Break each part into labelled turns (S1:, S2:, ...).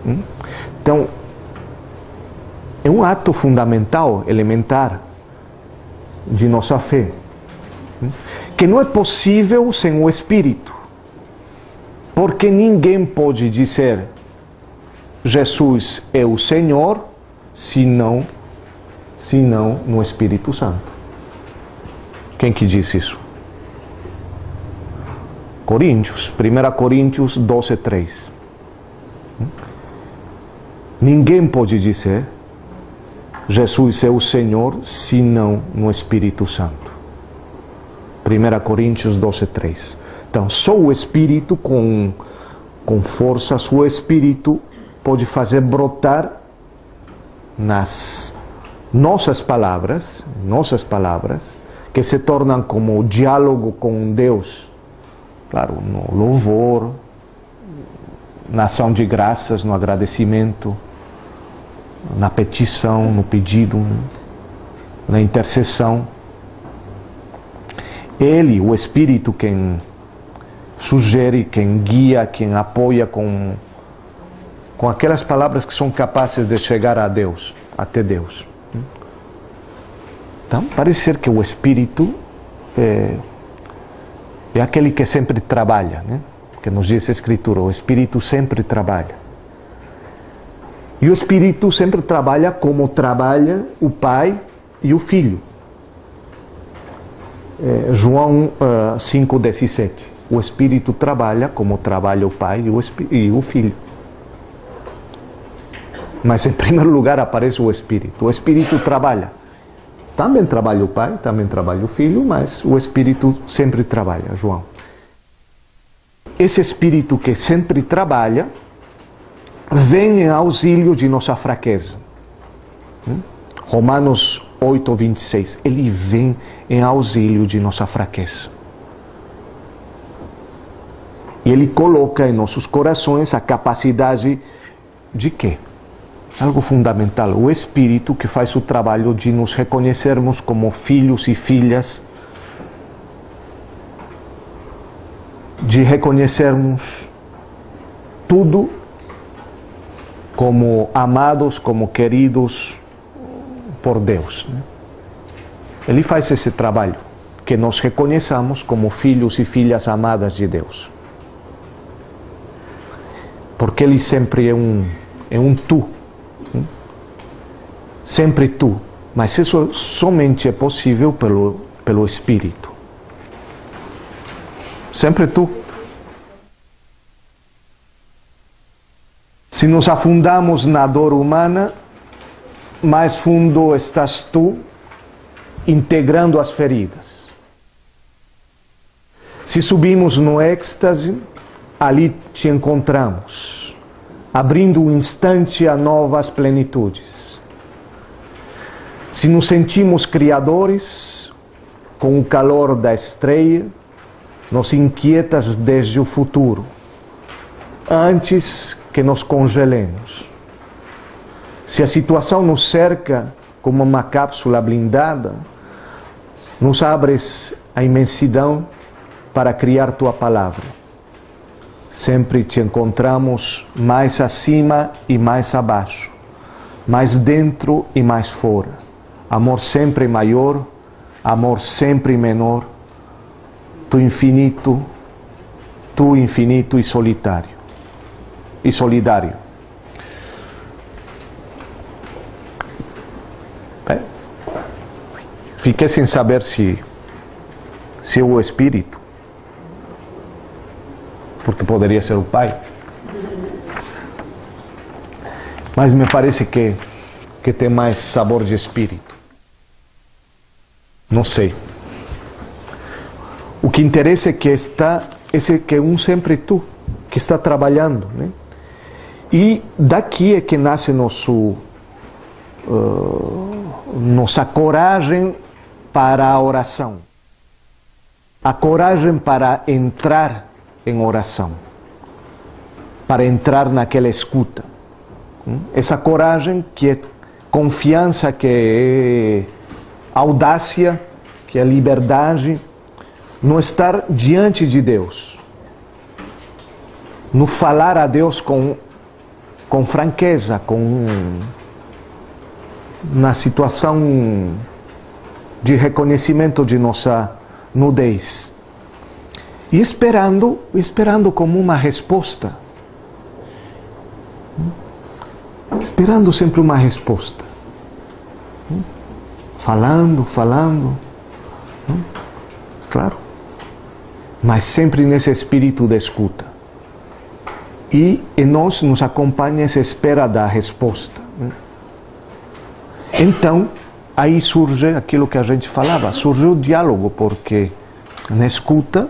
S1: Então, é um ato fundamental, elementar, de nossa fé, que não é possível sem o Espírito, porque ninguém pode dizer Jesus é o Senhor, senão no Espírito Santo. Quem que diz isso? Coríntios, 1 Coríntios 12:3. Ninguém pode dizer Jesus é o Senhor, senão no Espírito Santo. 1 Coríntios 12:3. Então, só o Espírito com força, só o Espírito pode fazer brotar nas nossas palavras, que se tornam como diálogo com Deus, claro, no louvor, na ação de graças, no agradecimento, na petição, no pedido, na intercessão. Ele, o Espírito, quem sugere, quem guia, quem apoia com aquelas palavras que são capazes de chegar a Deus, até Deus. Então, parece ser que o Espírito é aquele que sempre trabalha, né? Que nos diz a Escritura, o Espírito sempre trabalha. E o Espírito sempre trabalha como trabalha o Pai e o Filho. João 5,17. O Espírito trabalha como trabalha o Pai e o Filho. Mas em primeiro lugar aparece o Espírito. O Espírito trabalha. Também trabalha o Pai, também trabalha o Filho, mas o Espírito sempre trabalha, João. Esse Espírito que sempre trabalha vem em auxílio de nossa fraqueza. Romanos 8:26. Ele vem em auxílio de nossa fraqueza. E Ele coloca em nossos corações a capacidade de quê? Algo fundamental, o Espírito que faz o trabalho de nos reconhecermos como filhos e filhas, de reconhecermos tudo como amados, como queridos por Deus. Ele faz esse trabalho, que nos reconheçamos como filhos e filhas amadas de Deus. Porque Ele sempre é um tu. Sempre tu, mas isso somente é possível pelo Espírito. Sempre tu. Se nos afundamos na dor humana, mais fundo estás tu, integrando as feridas. Se subimos no êxtase, ali te encontramos, abrindo um instante a novas plenitudes. Se nos sentimos criadores, com o calor da estreia, nos inquietas desde o futuro, antes que nos congelemos. Se a situação nos cerca como uma cápsula blindada, nos abres a imensidão para criar tua palavra. Sempre te encontramos mais acima e mais abaixo, mais dentro e mais fora. Amor sempre maior, amor sempre menor, tu infinito e solitário. E solidário. Fiquei sem saber se é o Espírito, porque poderia ser o Pai. Mas me parece que tem mais sabor de Espírito. Não sei. O que interessa é que que é um sempre tu, que está trabalhando, né? E daqui é que nasce nossa coragem para a oração. A coragem para entrar em oração. Para entrar naquela escuta. Essa coragem que é confiança, que é audácia, que é liberdade, no estar diante de Deus, no falar a Deus com com franqueza, com uma situação de reconhecimento de nossa nudez. E esperando como uma resposta. Esperando sempre uma resposta. Falando. Claro. Mas sempre nesse espírito de escuta. E em nós nos acompanha essa espera da resposta. Então, aí surge aquilo que a gente falava, surge o diálogo, porque na escuta,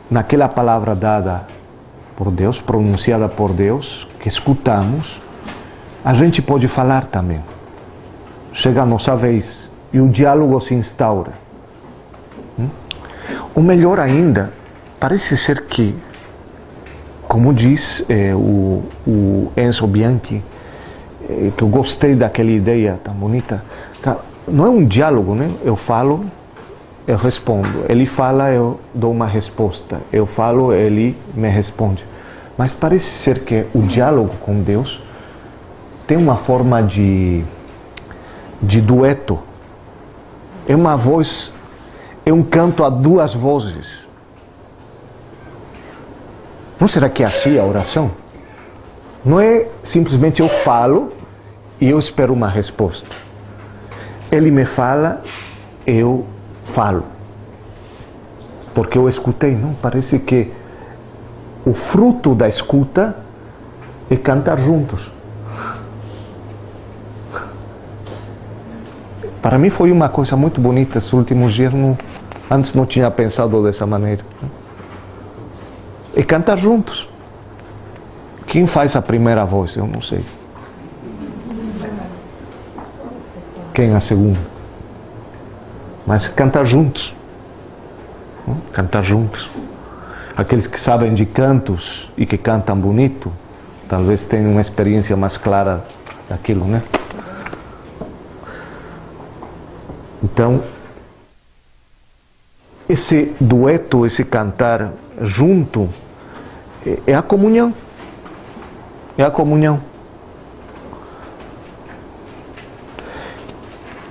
S1: naquela palavra dada por Deus, pronunciada por Deus, que escutamos, a gente pode falar também. Chega a nossa vez e o diálogo se instaura. O melhor ainda, parece ser que, como diz o Enzo Bianchi, que eu gostei daquela ideia tão bonita, não é um diálogo, né? Eu falo, eu respondo. Ele fala, eu dou uma resposta. Eu falo, ele me responde. Mas parece ser que o diálogo com Deus tem uma forma de dueto. É uma voz, é um canto a duas vozes. Não será que é assim a oração? Não é simplesmente eu falo e eu espero uma resposta. Ele me fala, eu falo. Porque eu escutei, não? Parece que o fruto da escuta é cantar juntos. Para mim foi uma coisa muito bonita esses últimos dias. Antes não tinha pensado dessa maneira. É cantar juntos. Quem faz a primeira voz? Eu não sei. Quem a segunda? Mas cantar juntos. Cantar juntos. Aqueles que sabem de cantos e que cantam bonito, talvez tenham uma experiência mais clara daquilo, né? Então, esse dueto, esse cantar junto, é a comunhão. É a comunhão.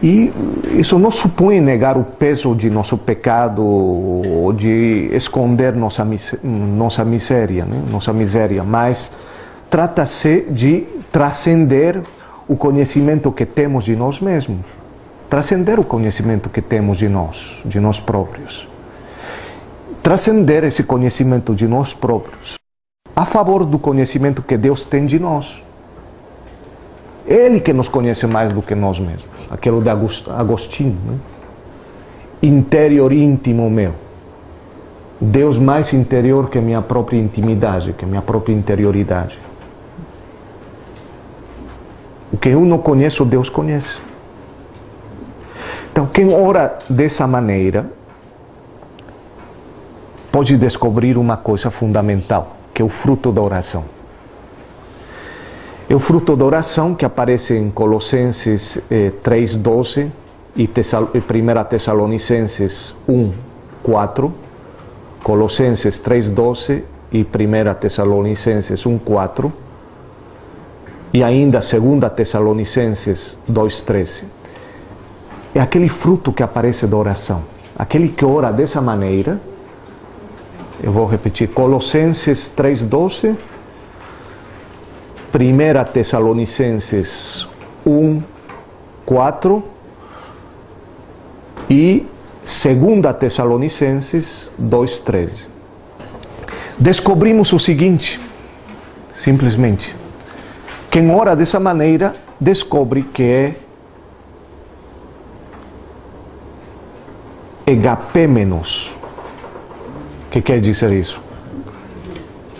S1: E isso não supõe negar o peso de nosso pecado ou de esconder nossa miséria, né? Nossa miséria, mas trata-se de transcender o conhecimento que temos de nós mesmos. Transcender o conhecimento que temos de nós próprios. Transcender esse conhecimento de nós próprios a favor do conhecimento que Deus tem de nós. Ele que nos conhece mais do que nós mesmos. Aquilo de Agostinho, né? Interior íntimo meu. Deus mais interior que minha própria intimidade, que minha própria interioridade. O que eu não conheço, Deus conhece. Então, quem ora dessa maneira pode descobrir uma coisa fundamental, que é o fruto da oração. É o fruto da oração que aparece em Colossenses 3:12 e 1 Tessalonicenses 1:4. Colossenses 3:12 e 1 Tessalonicenses 1:4. E ainda 2 Tessalonicenses 2:13. É aquele fruto que aparece da oração. Aquele que ora dessa maneira, eu vou repetir, Colossenses 3:12, 1 Tessalonicenses 1:4 e 2 Tessalonicenses 2:13. Descobrimos o seguinte, simplesmente, quem ora dessa maneira descobre que é agapêmenos. O que quer dizer isso?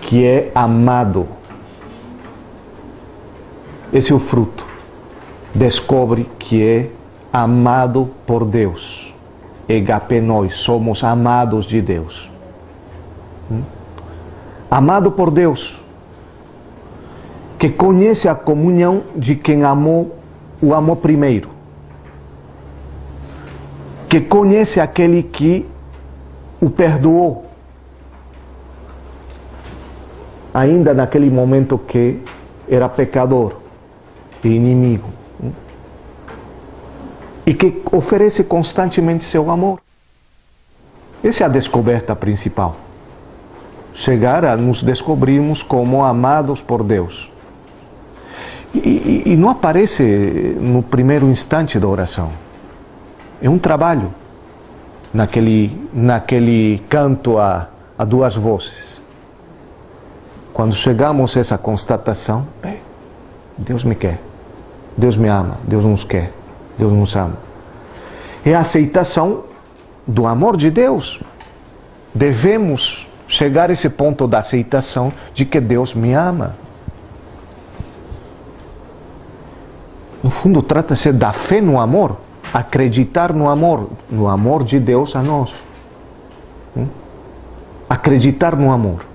S1: Que é amado. Esse é o fruto. Descobre que é amado por Deus. Agapenós, somos amados de Deus. Amado por Deus. Que conhece a comunhão de quem o amou primeiro. Que conhece aquele que o perdoou. Ainda naquele momento que era pecador e inimigo, e que oferece constantemente seu amor. Essa é a descoberta principal. Chegar a nos descobrirmos como amados por Deus. E não aparece no primeiro instante da oração. É um trabalho. Naquele canto a duas vozes. Quando chegamos a essa constatação, Deus me quer, Deus me ama, Deus nos quer, Deus nos ama. É a aceitação do amor de Deus. Devemos chegar a esse ponto da aceitação de que Deus me ama. No fundo, trata-se da fé no amor, acreditar no amor de Deus a nós. Acreditar no amor.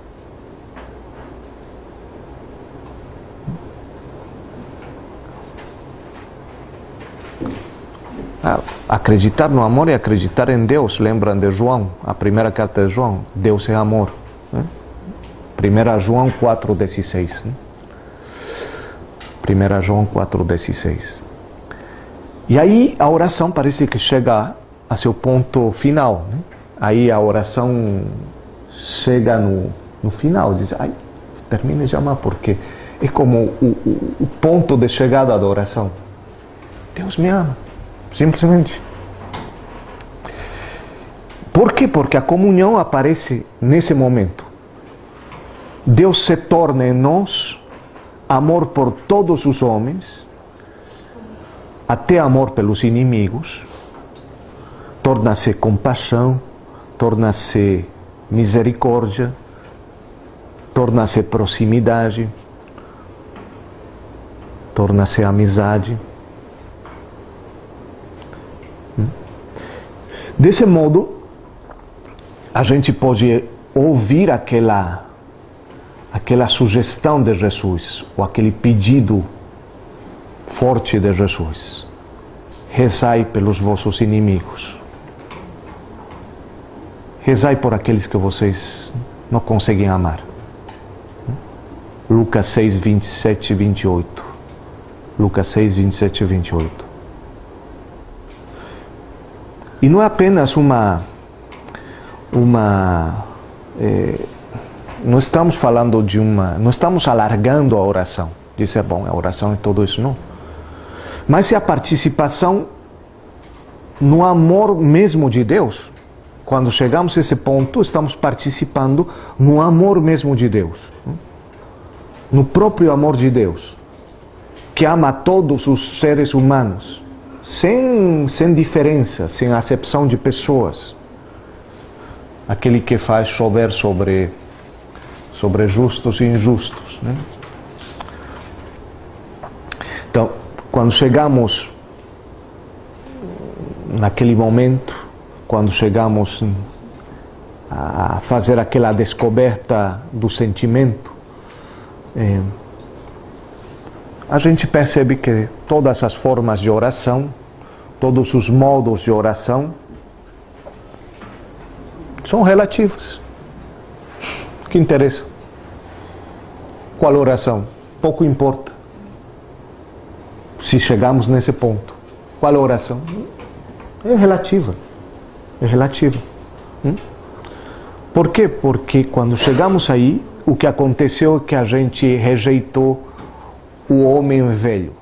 S1: Acreditar no amor é acreditar em Deus. Lembram de João, a primeira carta de João? Deus é amor. 1 João 4,16. 1 João 4,16. E aí a oração parece que chega a seu ponto final. Aí a oração chega no final, diz, termine de amar, porque é como o ponto de chegada da oração. Deus me ama. Simplesmente. Por quê? Porque a comunhão aparece nesse momento. Deus se torna em nós amor por todos os homens, até amor pelos inimigos, torna-se compaixão, torna-se misericórdia, torna-se proximidade, torna-se amizade. Desse modo, a gente pode ouvir aquela sugestão de Jesus, ou aquele pedido forte de Jesus. Rezai pelos vossos inimigos. Rezai por aqueles que vocês não conseguem amar. Lucas 6, 27 e 28. Lucas 6, 27 e 28. E não é apenas não estamos falando não estamos alargando a oração, dizer, bom, a oração é tudo isso, não. Mas é a participação no amor mesmo de Deus. Quando chegamos a esse ponto, estamos participando no amor mesmo de Deus. No próprio amor de Deus, que ama todos os seres humanos, sem diferença, sem acepção de pessoas. Aquele que faz chover sobre justos e injustos. Então, quando chegamos naquele momento, quando chegamos a fazer aquela descoberta do sentimento, a gente percebe que todas as formas de oração, todos os modos de oração são relativos. Que interessa? Qual oração? Pouco importa. Se chegamos nesse ponto, qual oração? É relativa. É relativa. Por quê? Porque quando chegamos aí, o que aconteceu é que a gente rejeitou o homem velho.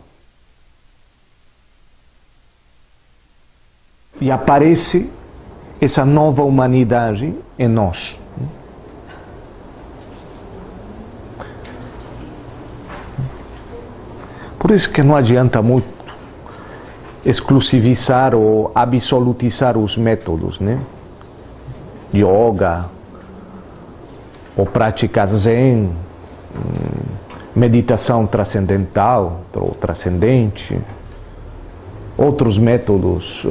S1: E aparece essa nova humanidade em nós. Por isso que não adianta muito exclusivizar ou absolutizar os métodos, Yoga, ou práticas zen, meditação transcendental ou transcendente, outros métodos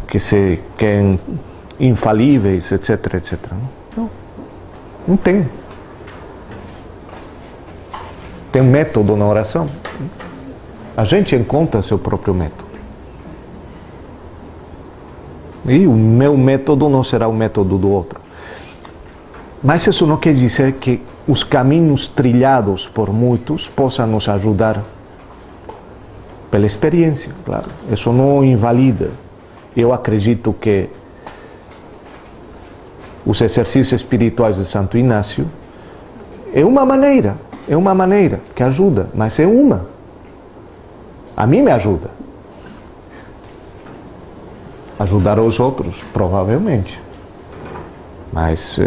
S1: que são infalíveis, etc, etc. Não tem. Tem método na oração? A gente encontra seu próprio método. E o meu método não será o método do outro. Mas isso não quer dizer que os caminhos trilhados por muitos possam nos ajudar pela experiência, claro. Isso não invalida. Eu acredito que os exercícios espirituais de Santo Inácio é uma maneira que ajuda, mas é uma. A mim me ajuda. Ajudar os outros, provavelmente. Mas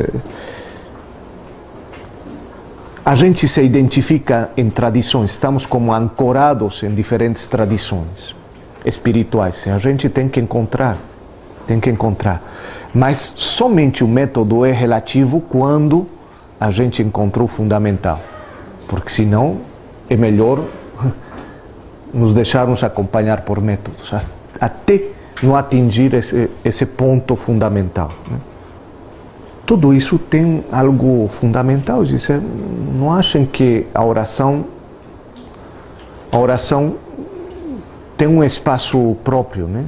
S1: a gente se identifica em tradições, estamos como ancorados em diferentes tradições espirituais. A gente tem que encontrar. Mas somente o método é relativo quando a gente encontrou o fundamental. Porque senão é melhor nos deixarmos acompanhar por métodos, até não atingir esse ponto fundamental. Né? Tudo isso tem algo fundamental. Não achem que a oração tem um espaço próprio, né?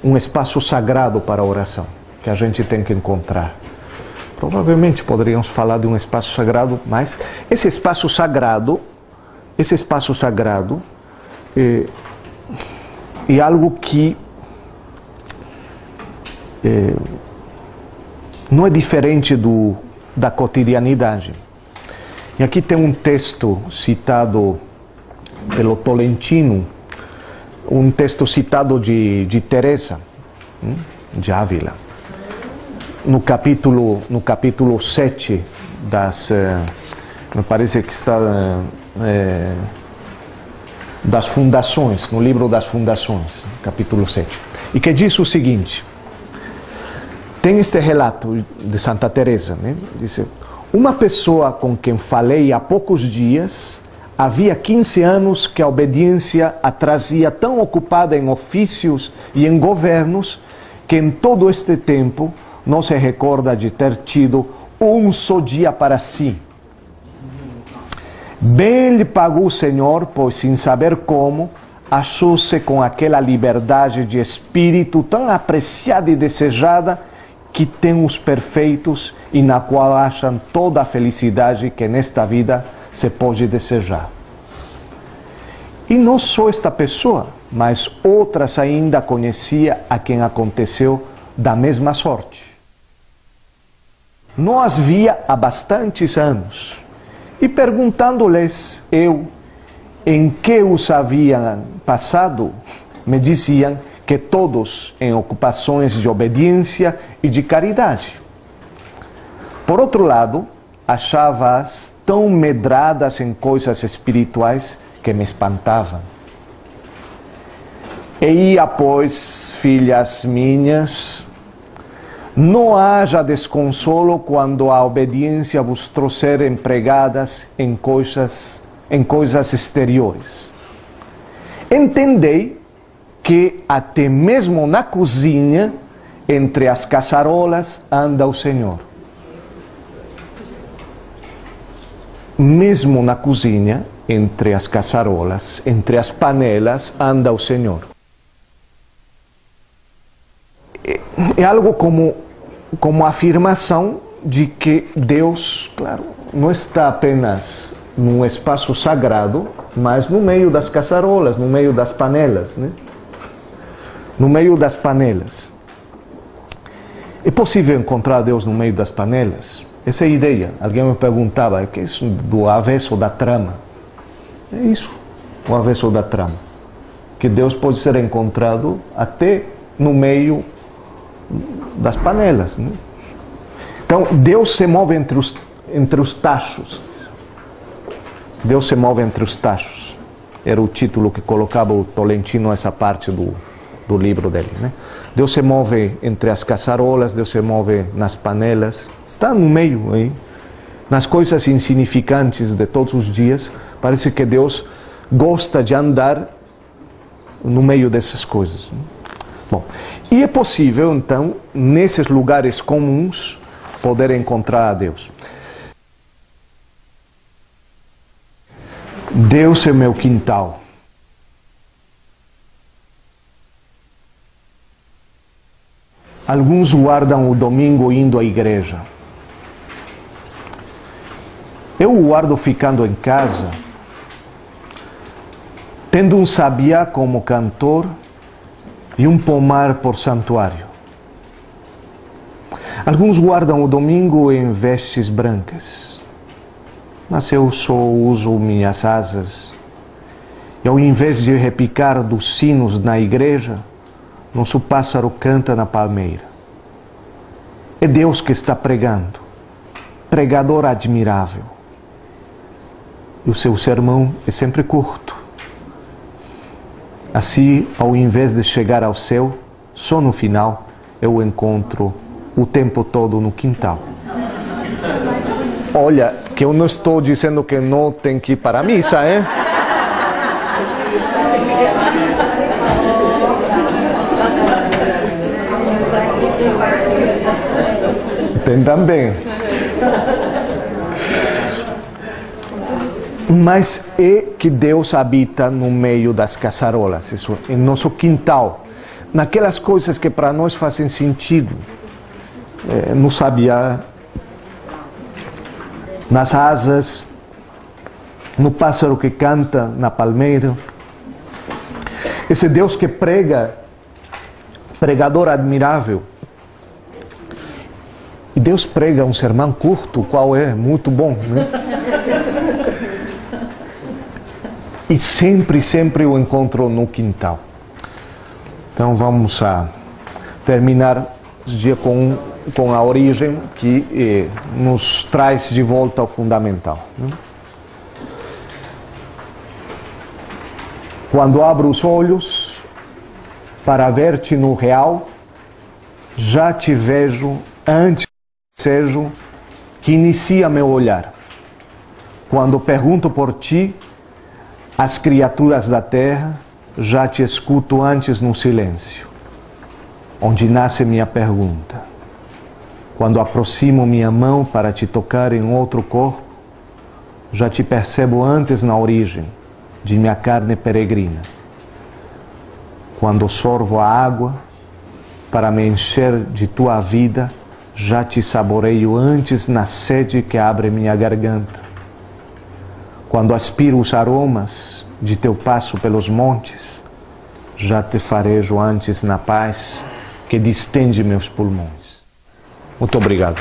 S1: Um espaço sagrado para a oração, que a gente tem que encontrar. Provavelmente poderíamos falar de um espaço sagrado, mas esse espaço sagrado é algo que não é diferente da cotidianidade. E aqui tem um texto citado pelo Tolentino, um texto citado de Teresa de Ávila, no capítulo 7 me parece que está das Fundações, no livro das Fundações, capítulo 7, e que diz o seguinte: tem este relato de Santa Teresa, né? Diz: uma pessoa com quem falei há poucos dias, havia 15 anos que a obediência a trazia tão ocupada em ofícios e em governos, que em todo este tempo não se recorda de ter tido um só dia para si. Bem lhe pagou o Senhor, pois sem saber como, achou-se com aquela liberdade de espírito tão apreciada e desejada que tem os perfeitos e na qual acham toda a felicidade que nesta vida se pode desejar. E não só esta pessoa, mas outras ainda conhecia a quem aconteceu da mesma sorte. Não as via há bastantes anos, e perguntando-lhes eu em que os haviam passado, me diziam que todos em ocupações de obediência e de caridade. Por outro lado, achava-as tão medradas em coisas espirituais que me espantavam. Eia, pois, filhas minhas, não haja desconsolo quando a obediência vos trouxer empregadas em coisas exteriores. Entendei que até mesmo na cozinha, entre as caçarolas, anda o Senhor. Mesmo na cozinha, entre as caçarolas, entre as panelas, anda o Senhor. É algo como a afirmação de que Deus, claro, não está apenas num espaço sagrado, mas no meio das caçarolas, no meio das panelas, né? No meio das panelas. É possível encontrar Deus no meio das panelas? Essa é a ideia. Alguém me perguntava, o que é isso do avesso da trama? É isso, o avesso da trama. Que Deus pode ser encontrado até no meio das panelas, né? Então, Deus se move entre os tachos. Deus se move entre os tachos. Era o título que colocava o Tolentino essa parte do livro dele, né? Deus se move entre as caçarolas, Deus se move nas panelas, está no meio aí, nas coisas insignificantes de todos os dias. Parece que Deus gosta de andar no meio dessas coisas, né? Bom, e é possível então, nesses lugares comuns, poder encontrar a Deus. Deus é meu quintal. Alguns guardam o domingo indo à igreja. Eu o guardo ficando em casa, tendo um sabiá como cantor e um pomar por santuário. Alguns guardam o domingo em vestes brancas, mas eu só uso minhas asas. E ao invés de repicar dos sinos na igreja, nosso pássaro canta na palmeira. É Deus que está pregando, pregador admirável. E o seu sermão é sempre curto. Assim, ao invés de chegar ao céu, só no final eu o encontro o tempo todo no quintal. Olha, que eu não estou dizendo que não tem que ir para a missa, hein? Tem também. Mas é que Deus habita no meio das caçarolas, isso, em nosso quintal, naquelas coisas que para nós fazem sentido, no sabiá, nas asas, no pássaro que canta na palmeira. Esse Deus que prega, pregador admirável. E Deus prega um sermão curto, qual é muito bom, né? E sempre o encontro no quintal. Então vamos terminar o dia com a origem que nos traz de volta ao fundamental. Né? Quando abro os olhos para ver-te no real, já te vejo antes do desejo que inicia meu olhar. Quando pergunto por ti, as criaturas da terra, já te escuto antes no silêncio, onde nasce minha pergunta. Quando aproximo minha mão para te tocar em outro corpo, já te percebo antes na origem de minha carne peregrina. Quando sorvo a água para me encher de tua vida, já te saboreio antes na sede que abre minha garganta. Quando aspiro os aromas de teu passo pelos montes, já te farejo antes na paz que distende meus pulmões. Muito obrigado.